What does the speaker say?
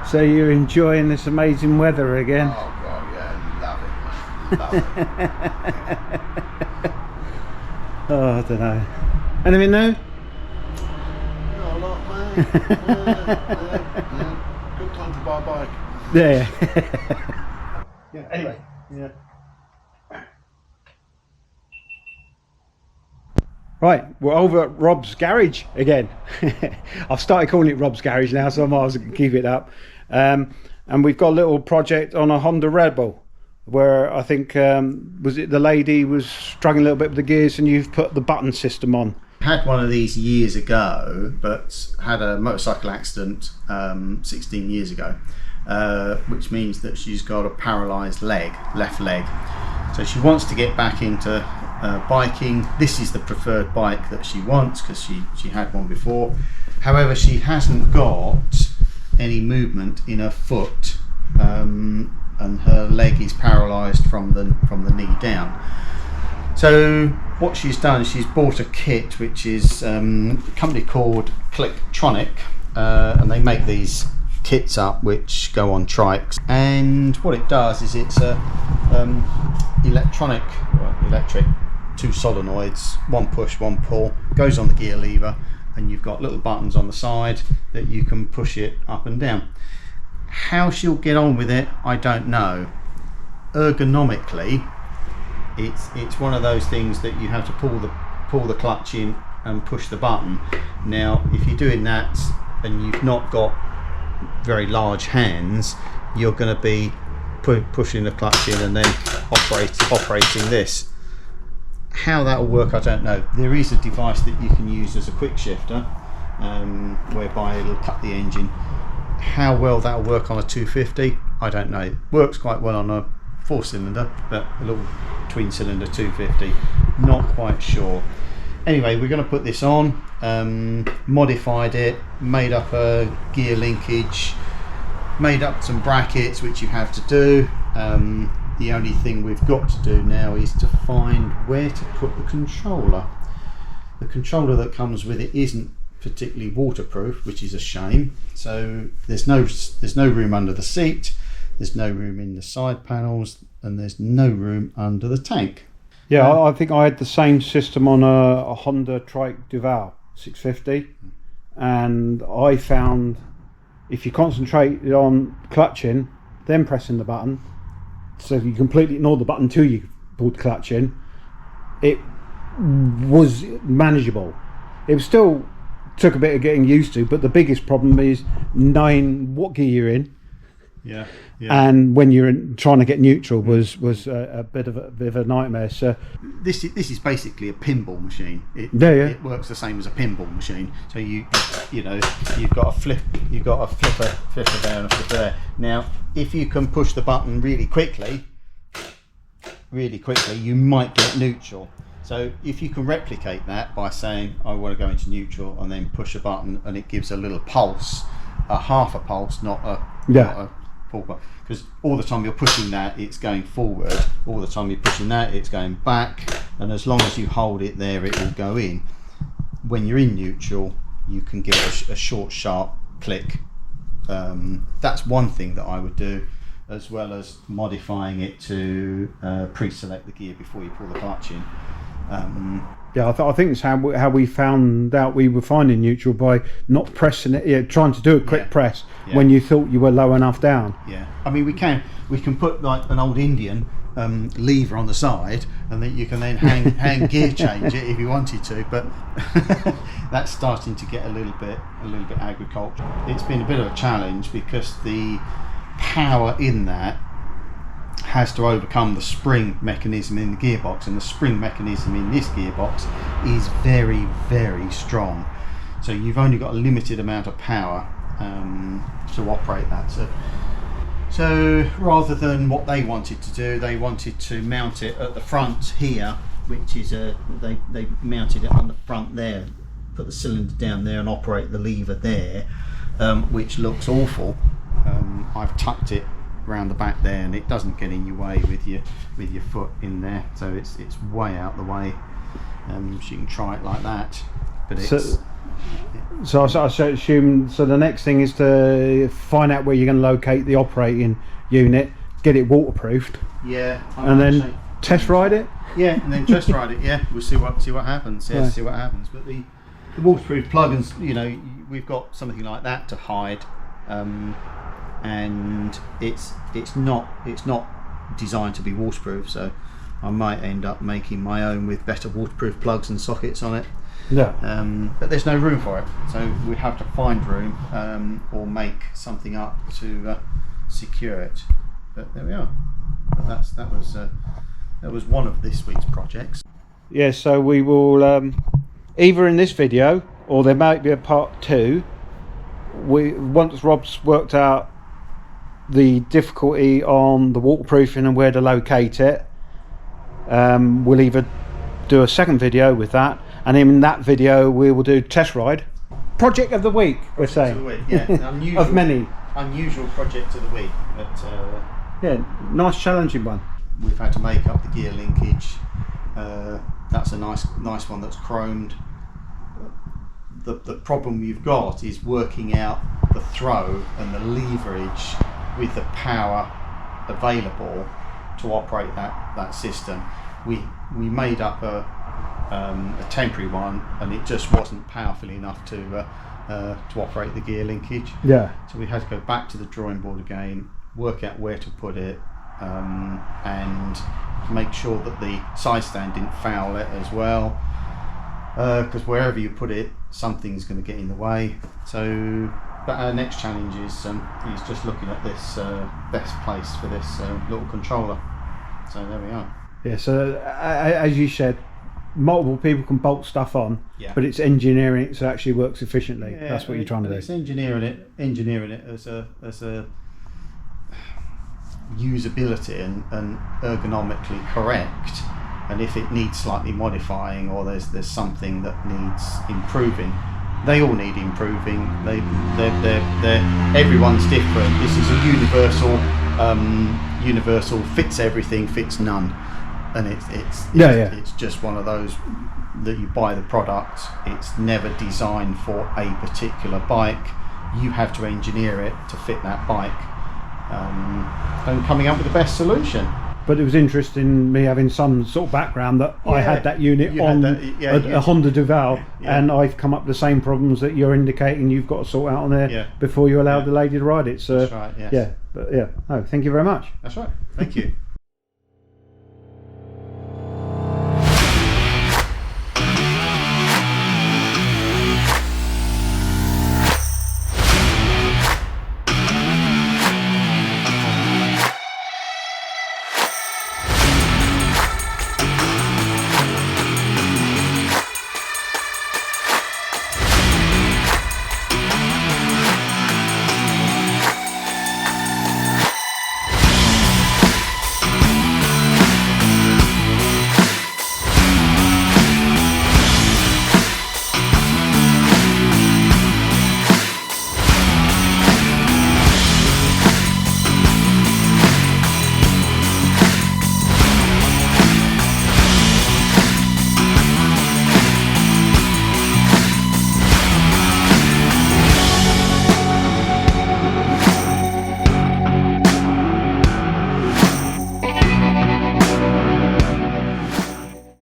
So you're enjoying this amazing weather again? Oh God, yeah, love it, mate. Love it. Oh, I don't know. Anything new? Not a lot, mate. Good time to buy a bike. Yeah. Yeah. Anyway. Yeah. Right, we're over at Rob's garage again. I've started calling it Rob's garage now, so I might as well keep it up. And we've got a little project on a Honda Rebel, where I think was it the lady was struggling a little bit with the gears, and you've put the button system on. Had one of these years ago, but had a motorcycle accident 16 years ago, which means that she's got a paralysed leg, left leg. So she wants to get back into biking. This is the preferred bike that she wants because she had one before. However, she hasn't got any movement in her foot, and her leg is paralysed from the knee down. So what she's done is she's bought a kit which is a company called Kliktronic, and they make these kits up which go on trikes, and what it does is it's a electric 2 solenoids, one push one pull, goes on the gear lever, and you've got little buttons on the side that you can push it up and down. How she'll get on with it, I don't know. Ergonomically, it's one of those things that you have to pull the clutch in and push the button. Now if you're doing that and you've not got very large hands, you're going to be pushing the clutch in and then operating this. How that will work, I don't know. There is a device that you can use as a quick shifter, whereby it'll cut the engine. How well that will work on a 250, I don't know. It works quite well on a 4-cylinder, but a little twin cylinder 250, not quite sure. Anyway, we're going to put this on, modified it, made up a gear linkage, made up some brackets which you have to do. The only thing we've got to do now is to find where to put the controller. The controller that comes with it isn't particularly waterproof, which is a shame. So there's no room under the seat, there's no room in the side panels, and there's no room under the tank. Yeah, I think I had the same system on a Honda Trike Duval 650, and I found if you concentrate on clutching, then pressing the button, so you completely ignore the button till you pulled the clutch in, it was manageable. It was still took a bit of getting used to, but the biggest problem is knowing what gear you're in. Yeah. And when you're trying to get neutral was a bit of a nightmare. So this is basically a pinball machine. It works the same as a pinball machine. So you've got a flipper there and a flipper there. Now, if you can push the button really quickly, you might get neutral. So if you can replicate that by saying I want to go into neutral and then push a button and it gives a little pulse, a half a pulse, not a full pulse. Because all the time you're pushing that, it's going forward. All the time you're pushing that, it's going back. And as long as you hold it there, it will go in. When you're in neutral, you can give it a short, sharp click. That's one thing that I would do, as well as modifying it to pre-select the gear before you pull the clutch in. I think it's how we found out we were finding neutral, by not pressing it, trying to do a quick press when you thought you were low enough down. Yeah, I mean we can put like an old Indian lever on the side, and then you can then hang gear change it if you wanted to. But that's starting to get a little bit agricultural. It's been a bit of a challenge because the power in that has to overcome the spring mechanism in the gearbox, and the spring mechanism in this gearbox is very, very strong. So you've only got a limited amount of power to operate that. So rather than what they wanted to do, they wanted to mount it at the front here, which is they mounted it on the front there, put the cylinder down there and operate the lever there, which looks awful. I've tucked it around the back there and it doesn't get in your way with your foot in there, so it's way out the way. So you can try it like that, but So I assume, so the next thing is to find out where you're going to locate the operating unit, get it waterproofed, Yeah. and then test ride it. Yeah, and then test ride it. Yeah, we'll see what happens. Yeah, Right. see what happens. But the waterproof plugins, you know, we've got something like that to hide, and it's not designed to be waterproof. So I might end up making my own with better waterproof plugs and sockets on it. Yeah. But there's no room for it, so we have to find room or make something up to secure it. But there we are. But that was one of this week's projects. Yeah, so we will either in this video or there might be a part 2. Once Rob's worked out the difficulty on the waterproofing and where to locate it, we'll either do a second video with that, and in that video we will do test ride. Project of the week, we're saying. Of the week, yeah. Unusual, of many. Unusual project of the week, but Yeah, nice challenging one. we've had to make up the gear linkage. That's a nice one that's chromed. The problem you've got is working out the throw and the leverage with the power available to operate that system. We made up a temporary one, and it just wasn't powerful enough to operate the gear linkage. Yeah. So we had to go back to the drawing board again, work out where to put it, and make sure that the side stand didn't foul it as well, because wherever you put it, something's going to get in the way. So, but our next challenge is just looking at this best place for this little controller. So there we are. Yeah, so as you said, multiple people can bolt stuff on, Yeah. but it's engineering it so it actually works efficiently. Yeah, That's what you're trying to do. It's engineering it as a usability and ergonomically correct. And if it needs slightly modifying, or there's something that needs improving, they all need improving. They're everyone's different. This is a universal fits everything, fits none, and it's just one of those that you buy the product. It's never designed for a particular bike. You have to engineer it to fit that bike, and coming up with the best solution. But it was interesting me having some sort of background that I had that unit on a Honda Duval, and I've come up with the same problems that you're indicating you've got to sort out on there before you allow the lady to ride it. So That's right, yes. yeah, but yeah, no, thank you very much. That's right. Thank you.